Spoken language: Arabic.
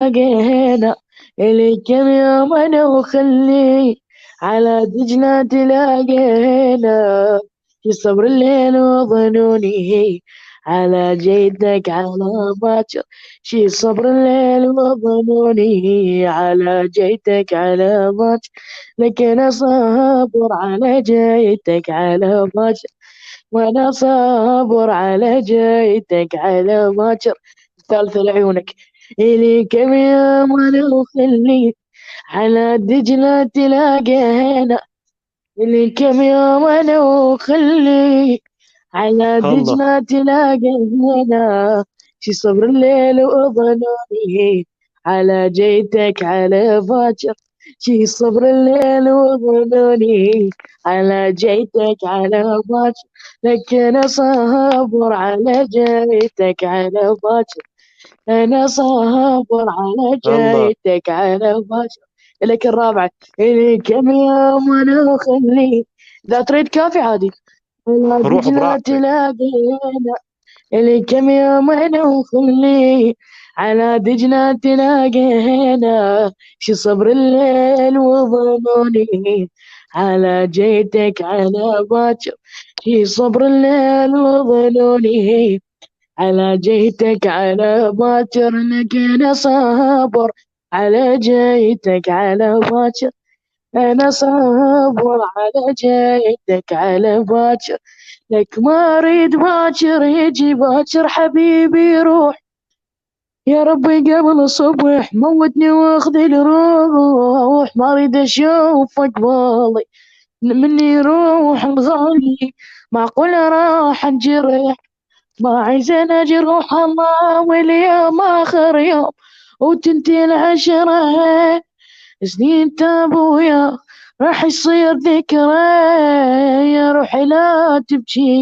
لقينا إلي كم يوم أنا وخلي على دجلة تلاقينا في صبر الليل وظنوني على جيدك على باكر شي صبر الليل وظنوني على جيتك على باكر لك أنا صابر على جيتك على باكر وأنا صابر على جيتك على باكر ثالث لعيونك إلي كم يوم وأنا وخلي على دجلة تلاقينا إلي كم يوم أنا وخلي على الله. دجلة تلاقينا شي صبر الليل وظنوني على جيتك على باكر شي صبر الليل وظنوني على جيتك على باكر لك أنا صابر على جيتك على باكر أنا صابر على الله. جيتك على باكر لك الرابعة إلي كم يوم وأنا وخلي إذا تريد كافي عادي على روح دجلة براحتك. تلاقينا إلي كم يوم أنا وخلي على دجلة تلاقينا شي صبر الليل وظنوني على جيتك على باكر شي صبر الليل وظنوني على جيتك على باكر لك أنا صابر على جيتك على باكر أنا صابر على جيتك على باكر لك ما أريد باكر يجي باكر حبيبي يروح يا ربي قبل الصبح موتني واخذ الروح ما أريد أشوفك بالي مني يروح الغالي معقول راح انجرح ما عايزين جروح الله واليوم آخر يوم وتنتهي العشرة سنين تابويا راح يصير ذكرى يا روحي لا تبكي